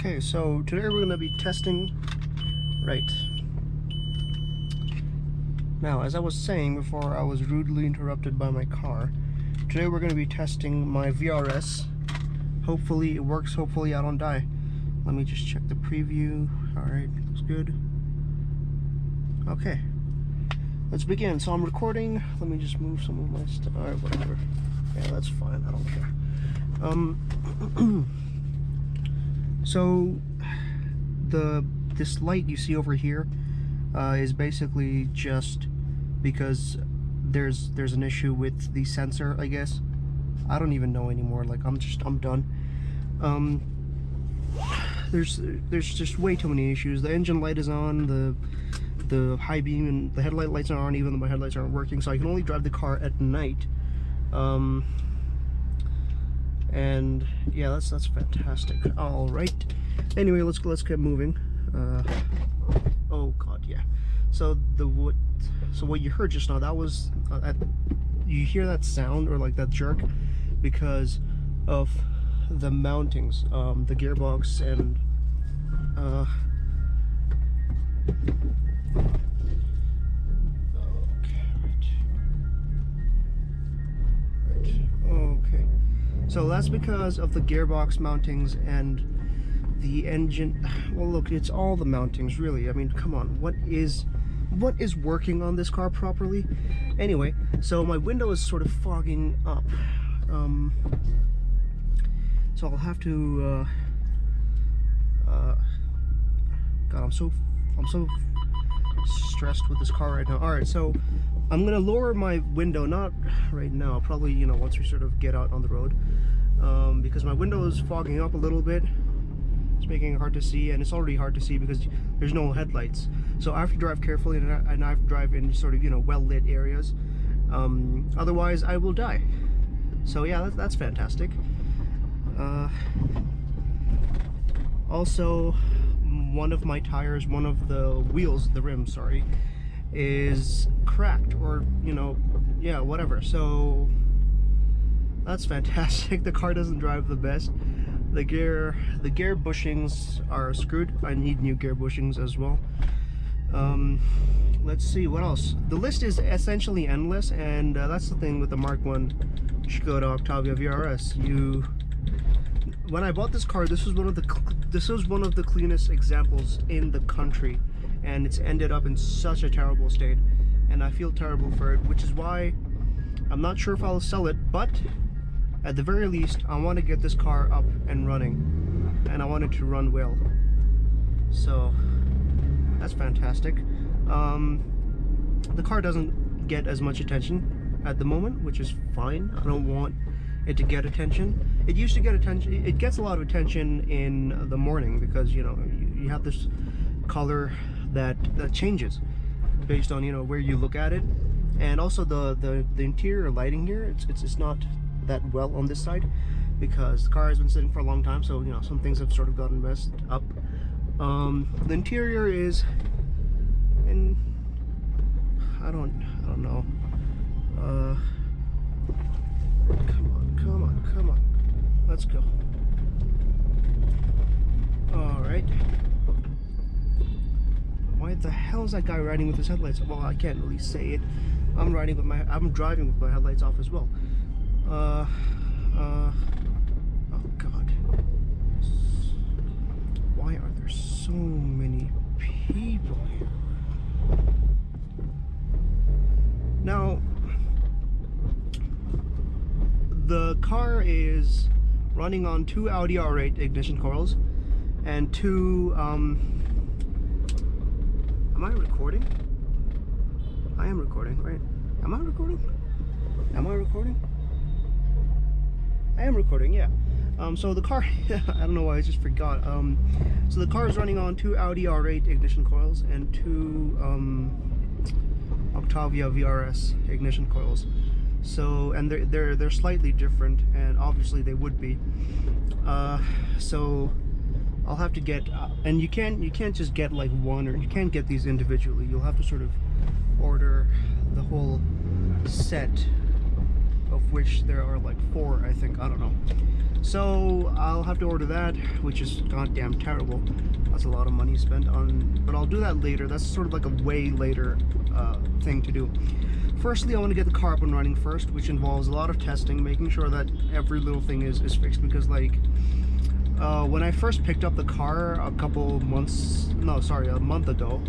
Okay, so today we're going to be testing, right. Now, as I was saying before I was rudely interrupted by my car, today we're going to be testing my VRS. Hopefully it works, hopefully I don't die. Let me just check the preview. Alright, looks good. Okay, let's begin. So I'm recording. Let me just move some of my stuff. Alright, whatever. Yeah, that's fine, I don't care. So this light you see over here is basically just because there's an issue with the sensor, I guess. I don't even know anymore. Like I'm done. There's just way too many issues. The engine light is on, the high beam and the headlight lights are on, even though my headlights aren't working, so I can only drive the car at night. And yeah, that's fantastic. All right. Anyway, let's get moving. Oh god, yeah. So what you heard just now, that was you hear that sound or like that jerk because of the mountings, the gearbox and okay. So that's because of the gearbox mountings and the engine. Well, look, it's all the mountings, really. I mean, come on, what is working on this car properly? Anyway, so my window is sort of fogging up. So I'll have to God, I'm so stressed with this car right now. All right, so I'm gonna lower my window, not right now, probably, you know, once we sort of get out on the road, because my window is fogging up a little bit. It's making it hard to see, and it's already hard to see because there's no headlights. So I have to drive carefully, and I have to drive in sort of, you know, well-lit areas. Otherwise, I will die. So yeah, that's fantastic. Also, one of my tires, one of the wheels, the rim, sorry, is cracked, or, you know, yeah, whatever. So that's fantastic. The car doesn't drive the best. The gear bushings are screwed. I need new gear bushings as well. Let's see what else. The list is essentially endless, and that's the thing with the Mark 1 Skoda Octavia VRS. When I bought this car, this was one of the cleanest examples in the country, and it's ended up in such a terrible state, and I feel terrible for it, which is why I'm not sure if I'll sell it, but at the very least I want to get this car up and running, and I want it to run well. So that's fantastic. The car doesn't get as much attention at the moment, which is fine. I don't want it to get attention. It used to get attention. It gets a lot of attention in the morning because, you know, you have this color that changes based on, you know, where you look at it, and also the interior lighting here. It's not that well on this side because the car has been sitting for a long time, so, you know, some things have sort of gotten messed up. The interior is in, I don't know. Come on, let's go. All right. Why the hell is that guy riding with his headlights? Well, I can't really say it. I'm driving with my headlights off as well. Oh god. Why are there so many people here? Now, the car is running on 2 Audi R8 ignition coils and 2 am I recording? I am recording, right? Am I recording? Am I recording? I am recording, yeah. So the car, I don't know why I just forgot. So the car is running on 2 Audi R8 ignition coils and 2 Octavia VRS ignition coils. So, and they're slightly different, and obviously they would be. So I'll have to get, and you can't just get like one, or you can't get these individually. You'll have to sort of order the whole set, of which there are like 4, I think. I don't know. So I'll have to order that, which is goddamn terrible. That's a lot of money spent on, but I'll do that later. That's sort of like a way later thing to do. Firstly, I want to get the car up and running first, which involves a lot of testing, making sure that every little thing is fixed, because like when I first picked up the car a month ago,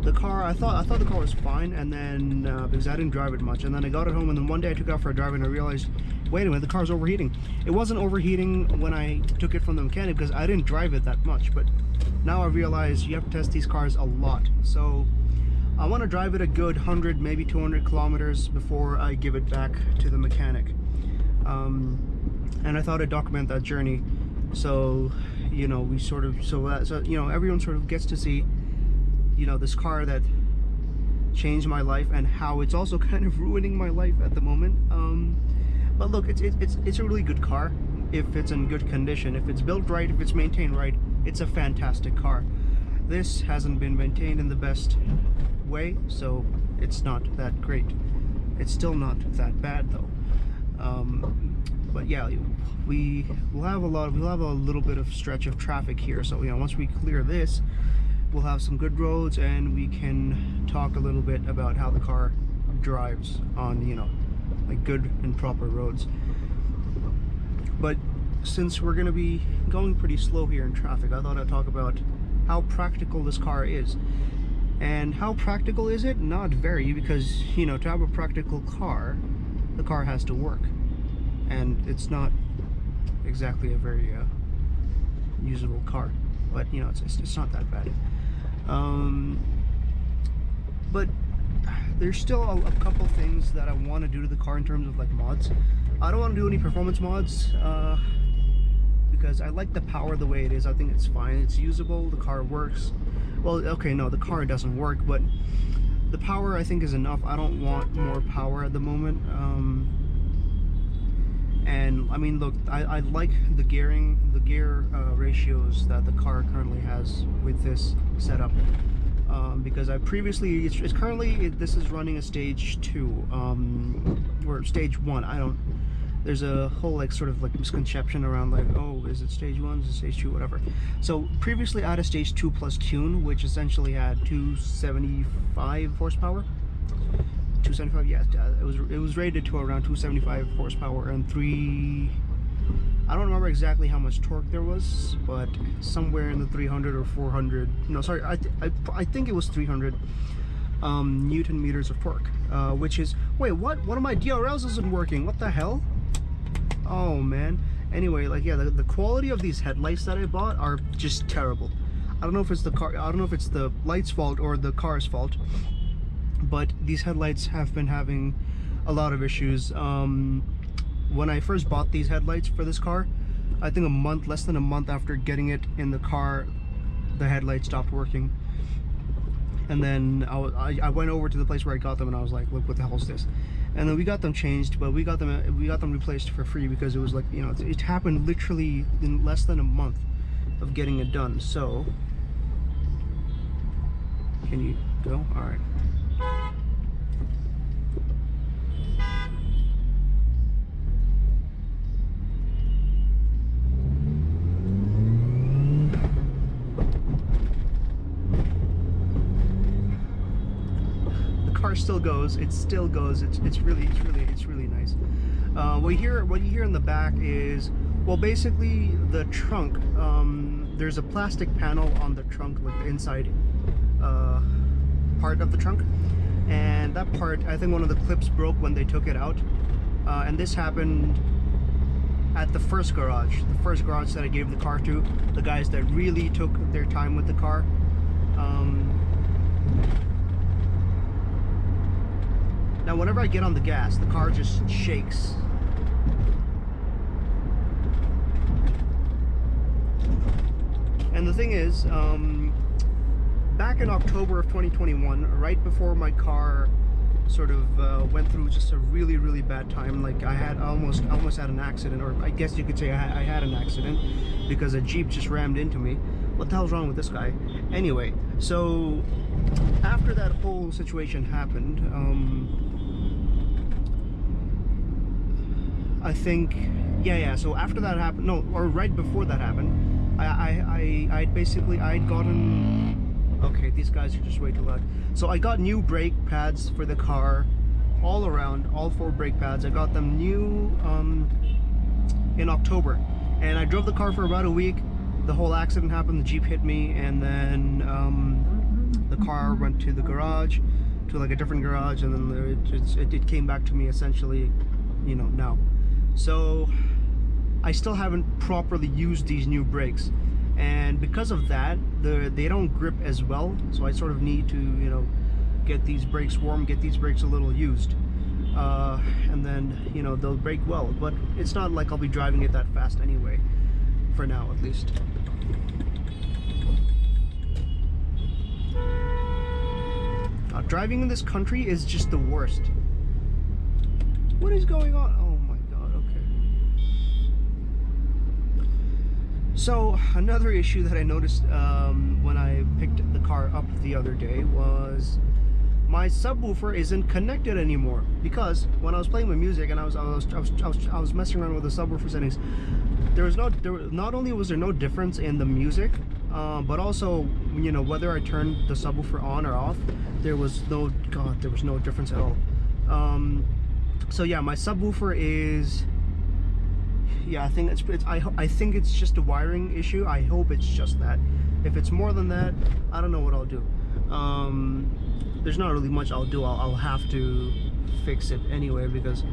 the car, I thought the car was fine, and then because I didn't drive it much, and then I got it home, and then one day I took it out for a drive and I realized, wait a minute, the car's overheating. It wasn't overheating when I took it from the mechanic because I didn't drive it that much, but now I realize you have to test these cars a lot. So I want to drive it a good 100, maybe 200 kilometers before I give it back to the mechanic. And I thought I'd document that journey. So, you know, we sort of, so you know, everyone sort of gets to see, you know, this car that changed my life and how it's also kind of ruining my life at the moment. But look, it's a really good car if it's in good condition. If it's built right, if it's maintained right, it's a fantastic car. This hasn't been maintained in the best way, so it's not that great. It's still not that bad though. But yeah, we'll have a little bit of stretch of traffic here. So, you know, once we clear this, we'll have some good roads, and we can talk a little bit about how the car drives on, you know, like good and proper roads. But since we're gonna be going pretty slow here in traffic, I thought I'd talk about how practical this car is. And how practical is it? Not very, because, you know, to have a practical car, the car has to work. And it's not exactly a very usable car, but, you know, it's not that bad. But there's still a couple things that I want to do to the car in terms of like mods. I don't want to do any performance mods because I like the power the way it is. I think it's fine, it's usable, the car works. Well, okay, no, the car doesn't work, but the power I think is enough. I don't want more power at the moment. And I mean, look, I like the gear ratios that the car currently has with this setup, because I previously, it's currently, this is running a stage 2 or stage 1. There's a whole like sort of like misconception around like, oh, is it stage 1, is it stage 2, whatever. So previously I had a stage 2 plus tune, which essentially had 275 horsepower. 275, yeah, it was rated to around 275 horsepower and I don't remember exactly how much torque there was, but somewhere in the 300 or 400, no, sorry, I think it was 300 Newton meters of torque, which is, wait, what? One of my DRLs isn't working, what the hell? Oh man. Anyway, like, yeah, the quality of these headlights that I bought are just terrible. I don't know if it's the car, I don't know if it's the light's fault or the car's fault, but these headlights have been having a lot of issues. When I first bought these headlights for this car, I think less than a month after getting it in the car, the headlights stopped working. And then I went over to the place where I got them, and I was like, look, what the hell is this? And then we got them changed, but we got them replaced for free, because it was like, you know, it happened literally in less than a month of getting it done. So can you go? All right. Still goes. It still goes. It's really nice. What you hear in the back is, well, basically the trunk. There's a plastic panel on the trunk, like the inside part of the trunk, and that part, I think one of the clips broke when they took it out, and this happened at the first garage that I gave the car to, the guys that really took their time with the car. Now, whenever I get on the gas, the car just shakes. And the thing is, back in October of 2021, right before my car sort of went through just a really bad time, like I almost had an accident, or I guess you could say I had an accident, because a Jeep just rammed into me. What the hell's wrong with this guy? Anyway, so after that whole situation happened, I think Yeah. So after that happened, no, or right before that happened, I'd gotten. Okay, these guys are just way too loud. So I got new brake pads for the car, all around, all 4 brake pads. I got them new in October, and I drove the car for about a week. The whole accident happened. The Jeep hit me, and then the car went to the garage, to like a different garage, and then it came back to me essentially, you know, now. So I still haven't properly used these new brakes, and because of that, they don't grip as well. So I sort of need to, you know, get these brakes warm, get these brakes a little used, and then, you know, they'll brake well. But it's not like I'll be driving it that fast anyway, for now at least. Driving in this country is just the worst. What is going on? Oh my god, okay. So another issue that I noticed when I picked the car up the other day was my subwoofer isn't connected anymore, because when I was playing with music and I was messing around with the subwoofer settings, not only was there no difference in the music, but also, you know, whether I turned the subwoofer on or off, there was no difference at all. So yeah, my subwoofer is, yeah, I think it's just a wiring issue. I hope it's just that. If it's more than that, I don't know what I'll do. There's not really much I'll do. I'll have to fix it anyway, because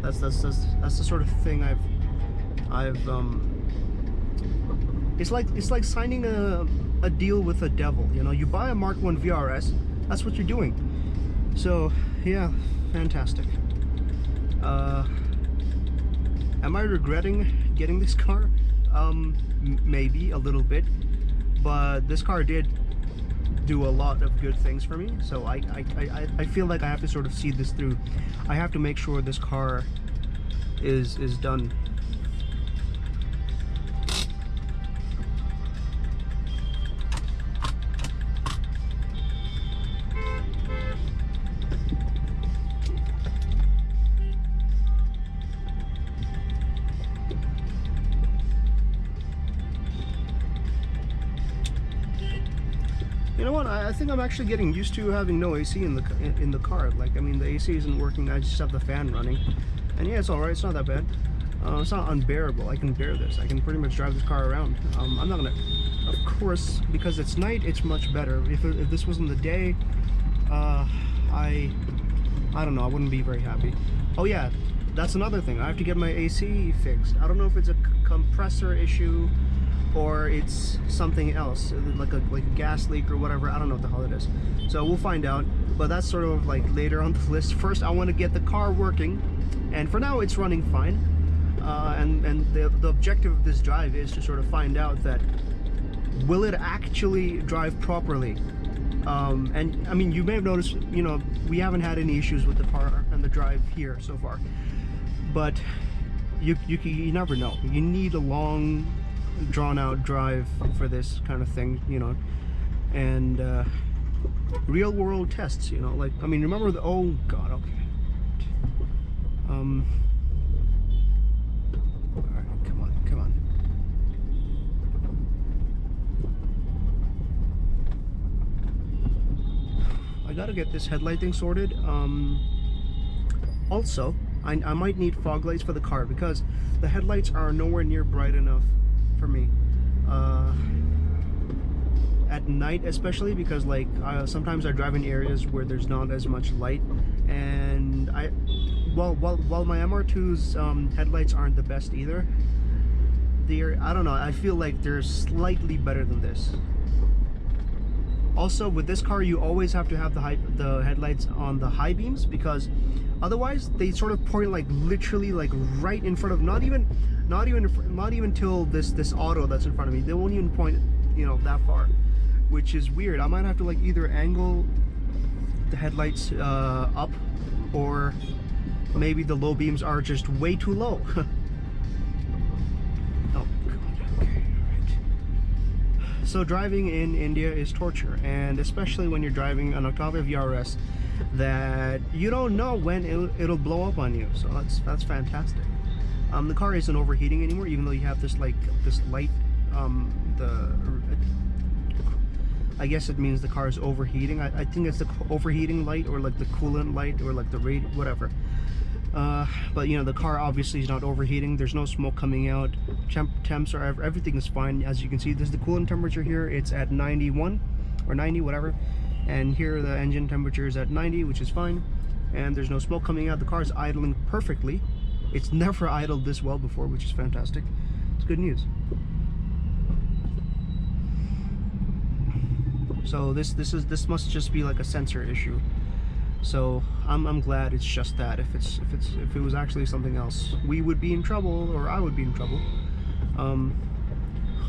that's the sort of thing it's like signing a deal with the devil. You know, you buy a Mark 1 VRS, that's what you're doing. So yeah, fantastic. Am I regretting getting this car? Maybe a little bit, but this car did do a lot of good things for me, so I feel like I have to sort of see this through. I have to make sure this car is done. You know what? I think I'm actually getting used to having no AC in the car. Like, I mean, the AC isn't working. I just have the fan running, and yeah, it's all right. It's not that bad. It's not unbearable. I can bear this. I can pretty much drive this car around. I'm not gonna, of course, because it's night. It's much better. If this was in the day, I don't know. I wouldn't be very happy. Oh yeah, that's another thing. I have to get my AC fixed. I don't know if it's a compressor issue, or it's something else, like a gas leak or whatever. I don't know what the hell it is. So we'll find out, but that's sort of like later on the list. First, I want to get the car working, and for now it's running fine. And the objective of this drive is to sort of find out that, will it actually drive properly? And I mean, you may have noticed, you know, we haven't had any issues with the car and the drive here so far, but you never know. You need a long, drawn-out drive for this kind of thing, you know, and real-world tests, you know, like, I mean, remember the, oh god, okay, all right, come on. I gotta get this headlight thing sorted. Also, I might need fog lights for the car, because the headlights are nowhere near bright enough for me at night, especially because, like, sometimes I drive in areas where there's not as much light, and while my MR2's headlights aren't the best either, I don't know, I feel like they're slightly better than this. Also, with this car, you always have to have the headlights on the high beams, because otherwise they sort of point like literally like right in front of, not even till this auto that's in front of me. They won't even point, you know, that far, which is weird. I might have to like either angle the headlights up, or maybe the low beams are just way too low. Oh god, okay, alright. So driving in India is torture, and especially when you're driving an Octavia VRS that you don't know when it'll blow up on you. So that's fantastic. The car isn't overheating anymore, even though you have this like this light. I guess it means the car is overheating. I think it's the overheating light, or like the coolant light, or like the rate, whatever. But you know, the car obviously is not overheating. There's no smoke coming out. Temps are, everything is fine. As you can see, this is the coolant temperature here. It's at 91 or 90, whatever. And here the engine temperature is at 90, which is fine. And there's no smoke coming out. The car is idling perfectly. It's never idled this well before, which is fantastic. It's good news. So this must just be like a sensor issue. So I'm glad it's just that. If it was actually something else, we would be in trouble, or I would be in trouble.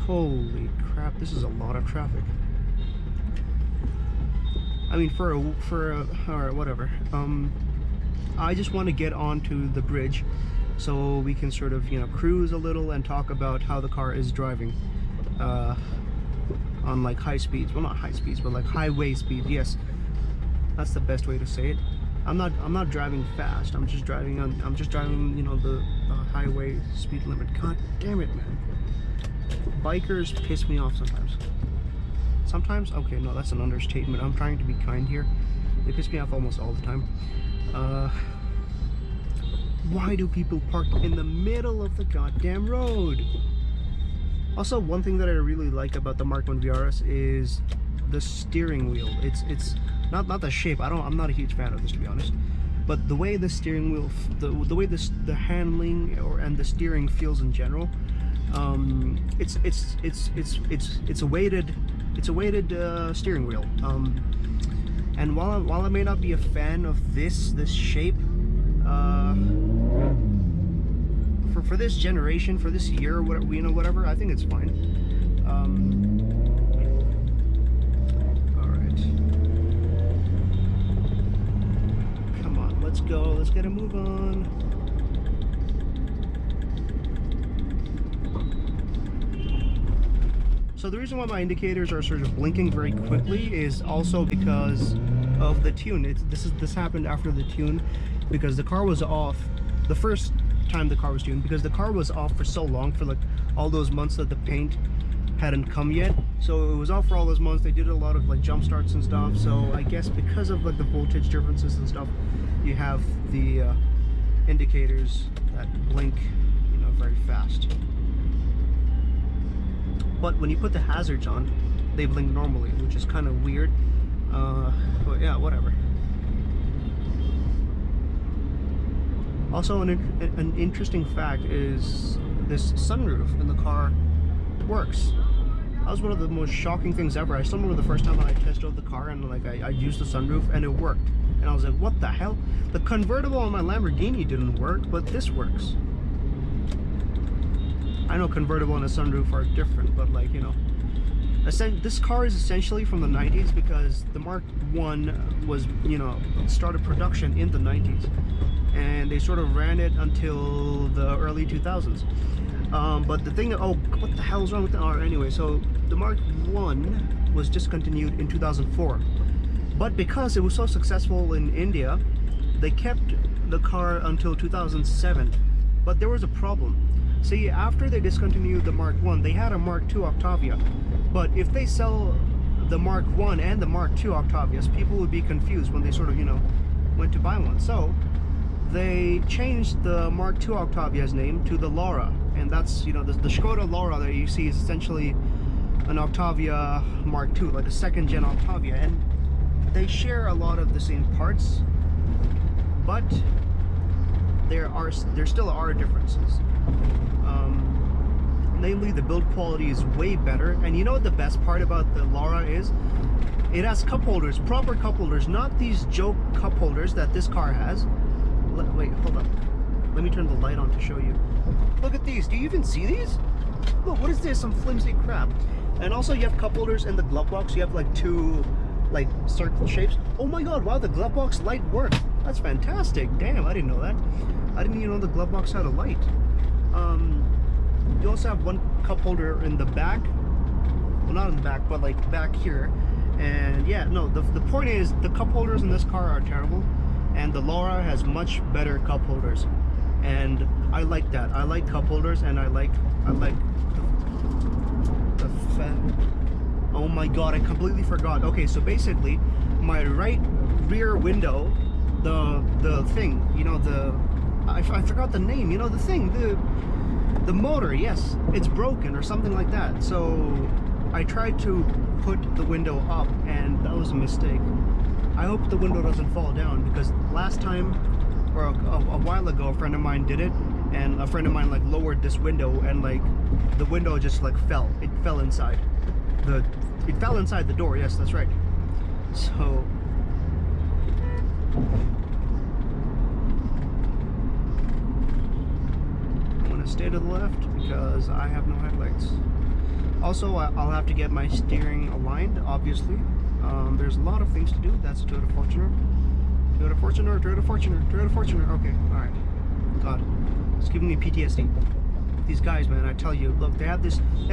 Holy crap, this is a lot of traffic. I mean, for or whatever. I just want to get onto the bridge so we can sort of, you know, cruise a little and talk about how the car is driving on like high speeds. Well, not high speeds, but like highway speed. Yes, that's the best way to say it. I'm not driving fast. I'm just driving, you know, the highway speed limit. God damn it, man. Bikers piss me off sometimes. Sometimes? Okay, no, that's an understatement. I'm trying to be kind here. They piss me off almost all the time. Why do people park in the middle of the goddamn road? Also, one thing that I really like about the Mark 1 VRS is the steering wheel. It's not the shape. I'm not a huge fan of this, to be honest. But the way the steering wheel, the way the handling and the steering feels in general, it's a weighted steering wheel. And while I may not be a fan of this shape, for this generation, for this year, whatever, you know, whatever, I think it's fine. All right, come on, let's go. Let's get a move on. So the reason why my indicators are sort of blinking very quickly is also because of the tune. This happened after the tune, because the car was off the first time the car was tuned, because the car was off for so long, for like all those months that the paint hadn't come yet. So it was off for all those months. They did a lot of like jump starts and stuff. So I guess because of like the voltage differences and stuff, you have the indicators that blink, you know, very fast. But when you put the hazards on, they blink normally, which is kind of weird. But yeah, whatever. Also, an interesting fact is this sunroof in the car works. That was one of the most shocking things ever. I still remember the first time I test drove the car and like I used the sunroof and it worked. And I was like, what the hell? The convertible on my Lamborghini didn't work, but this works. I know convertible and a sunroof are different, but like, you know, this car is essentially from the 90s, because the Mark 1 was, you know, started production in the 90s. And they sort of ran it until the early 2000s. But the thing, oh, what the hell is wrong with the, anyway, so the Mark 1 was discontinued in 2004. But because it was so successful in India, they kept the car until 2007. But there was a problem. See, after they discontinued the Mark 1, they had a Mark 2 Octavia. But if they sell the Mark 1 and the Mark 2 Octavias, people would be confused when they sort of, you know, went to buy one. So they changed the Mark II Octavia's name to the Laura, and that's, you know, the Skoda Laura that you see is essentially an Octavia Mark II, like a second gen Octavia, and they share a lot of the same parts, but there still are differences. Namely, the build quality is way better, and you know what the best part about the Laura is? It has cup holders, proper cup holders, not these joke cup holders that this car has. Wait, hold up. Let me turn the light on to show you. Look at these. Do you even see these? Look, what is this? Some flimsy crap. And also you have cup holders in the glove box. You have like two like circle shapes. Oh my god, wow, the glove box light works. That's fantastic. Damn, I didn't know that. I didn't even know the glove box had a light. You also have one cup holder in the back. Well, not in the back, but like back here. And yeah, no, the point is the cup holders in this car are terrible. And the Laura has much better cup holders. and I like that. I like cup holders, and I like the oh my god, I completely forgot. Okay, so basically my right rear window, the thing, you know, I forgot the name, you know, the thing, the motor, yes, it's broken or something like that. So I tried to put the window up, and that was a mistake. I hope the window doesn't fall down, because last time, or a while ago, a friend of mine did it, and a friend of mine like lowered this window, and like the window just like fell. It fell inside the door. Yes, that's right. So I'm gonna stay to the left because I have no headlights. Also, I'll have to get my steering aligned, obviously. There's a lot of things to do. That's a Toyota Fortuner. Toyota Fortuner, Toyota Fortuner, Toyota Fortuner. Okay, alright. God, it's giving me PTSD. These guys, man, I tell you, look, they have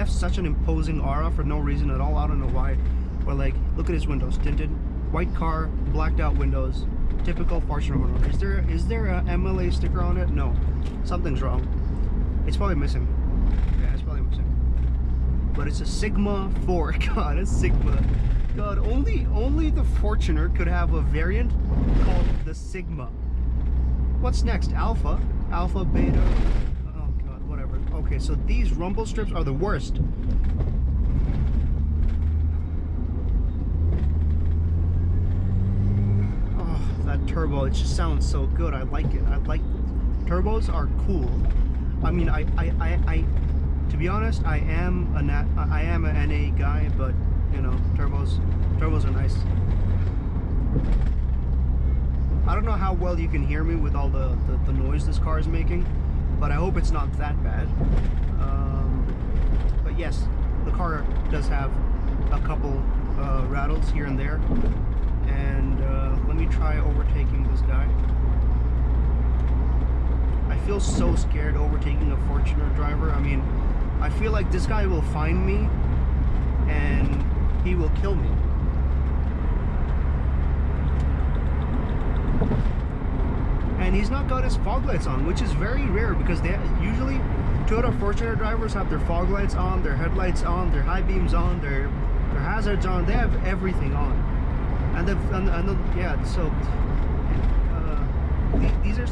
such an imposing aura for no reason at all. I don't know why. But like, look at his windows, tinted, white car, blacked out windows, typical Fortuner owner. Is there a MLA sticker on it? No, something's wrong. It's probably missing. Yeah, it's probably missing. But it's a Sigma 4. God, a Sigma. God, only the Fortuner could have a variant called the Sigma. What's next? Alpha, Beta. Oh god, whatever. Okay, so these rumble strips are the worst. Oh, that turbo, it just sounds so good. I like it. Turbos are cool. I mean, to be honest, I am an NA guy, but you know, turbos are nice. I don't know how well you can hear me with all the noise this car is making, but I hope it's not that bad. But yes, the car does have a couple rattles here and there. And let me try overtaking this guy. I feel so scared overtaking a Fortuner driver. I mean, I feel like this guy will find me and he will kill me. And he's not got his fog lights on, which is very rare, because they usually Toyota Fortuner drivers have their fog lights on, their headlights on, their high beams on, their hazards on. They have everything on, and yeah. So these are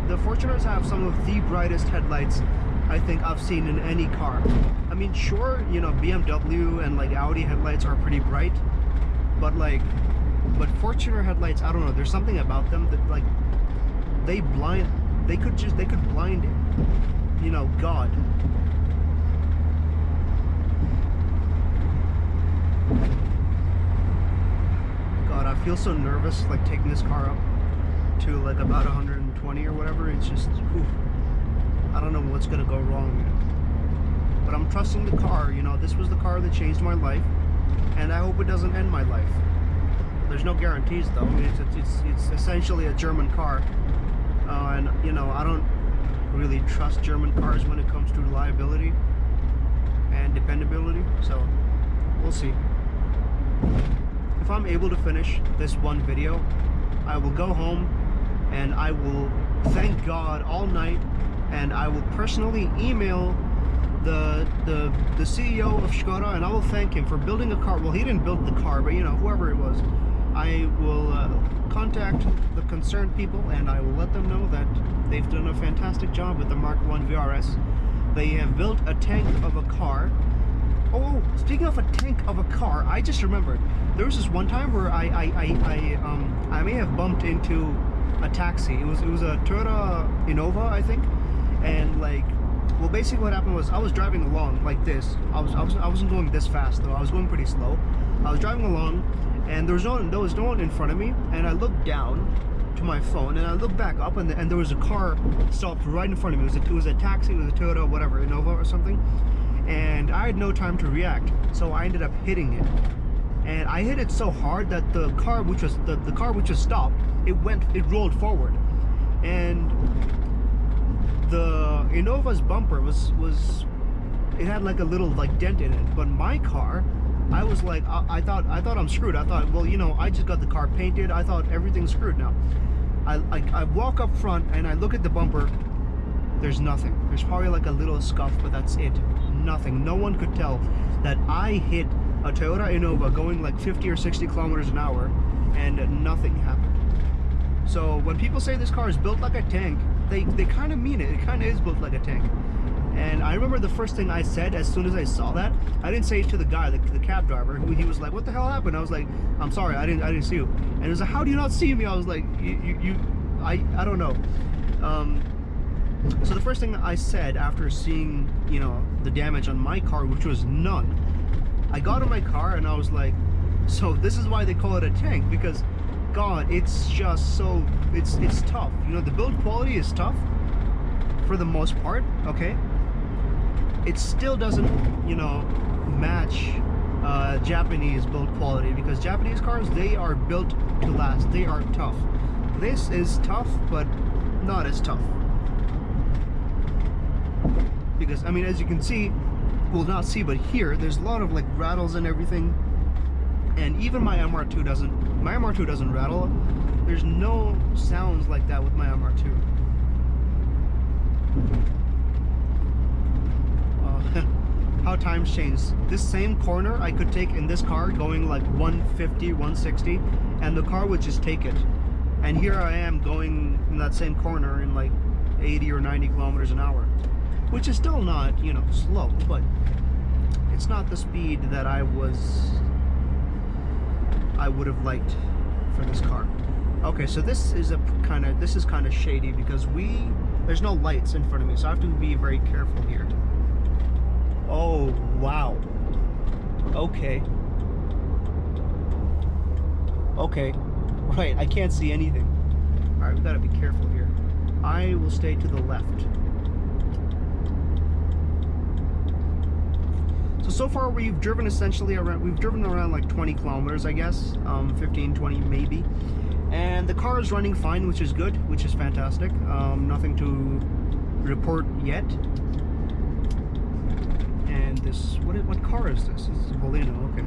the Fortuners have some of the brightest headlights I think I've seen in any car. I mean, sure, you know, BMW and like Audi headlights are pretty bright, but Fortuner headlights, I don't know, there's something about them that like they could blind, you know, God. God, I feel so nervous like taking this car up to like about 120 or whatever. It's just, whew, I don't know what's gonna go wrong, but I'm trusting the car. You know, this was the car that changed my life, and I hope it doesn't end my life. There's no guarantees though. I mean, it's essentially a German car, and you know, I don't really trust German cars when it comes to reliability and dependability, so we'll see. If I'm able to finish this one video, I will go home and I will thank God all night, and I will personally email the CEO of Skoda, and I will thank him for building a car. Well, he didn't build the car, but you know, whoever it was, I will contact the concerned people, and I will let them know that they've done a fantastic job with the Mark I VRS. They have built a tank of a car. Oh, speaking of a tank of a car, I just remembered there was this one time where I may have bumped into a taxi. It was a Toyota Innova, I think, and like, well, basically what happened was I was driving along like this. I wasn't going this fast though. I was going pretty slow. I was driving along, and there was no one in front of me, and I looked down to my phone, and I looked back up, and there was a car stopped right in front of me. It was a taxi. It was a Toyota, whatever, Innova or something. And I had no time to react, so I ended up hitting it, and I hit it so hard that the car which was stopped, it rolled forward, and the Innova's bumper it had like a little like dent in it, but my car, I was like, I thought I'm screwed. I thought, well, you know, I just got the car painted. I thought everything's screwed now. I walk up front and I look at the bumper, there's nothing. There's probably like a little scuff, but that's it. Nothing. No one could tell that I hit a Toyota Innova going like 50 or 60 kilometers an hour and nothing happened. So when people say this car is built like a tank, they kind of mean it. It kind of is built like a tank. And I remember the first thing I said as soon as I saw that, I didn't say it to the guy, the cab driver, who he was like, "What the hell happened?" I was like, "I'm sorry, I didn't see you." And he was like, "How do you not see me?" I was like, I don't know. So the first thing I said after seeing, you know, the damage on my car, which was none, I got in my car and I was like, so this is why they call it a tank, because God, it's just so, it's tough. You know, the build quality is tough for the most part, okay? It still doesn't, you know, match Japanese build quality, because Japanese cars, they are built to last. They are tough. This is tough, but not as tough. Because, I mean, as you can see, well, not see, but here, there's a lot of like rattles and everything. And even my MR2 doesn't rattle. There's no sounds like that with my MR2. How times changed. This same corner I could take in this car going like 150, 160, and the car would just take it. And here I am going in that same corner in like 80 or 90 kilometers an hour, which is still not, you know, slow, but it's not the speed that I would have liked for this car. Okay, so this is kind of shady because there's no lights in front of me, so I have to be very careful here. Oh, wow. Okay. Okay. Right, I can't see anything. Alright, we gotta be careful here. I will stay to the left. So far we've driven essentially around, like 20 kilometers, I guess. 15, 20 maybe. And the car is running fine, which is good, which is fantastic. Nothing to report yet. And this, what car is this? It's a Bolino, okay.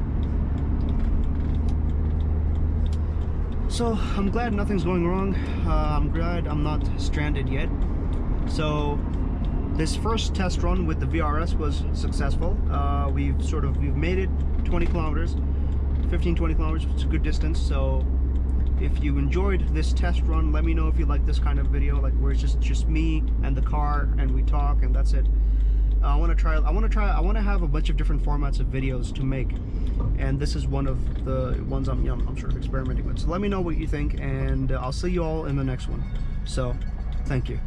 So I'm glad nothing's going wrong. I'm glad I'm not stranded yet. So this first test run with the VRS was successful. We've made it 20 kilometers, 15, 20 kilometers, it's a good distance. So if you enjoyed this test run, let me know if you like this kind of video, like where it's just me and the car and we talk and that's it. I want to have a bunch of different formats of videos to make, and this is one of the ones I'm sort of experimenting with. So let me know what you think, and I'll see you all in the next one. So thank you.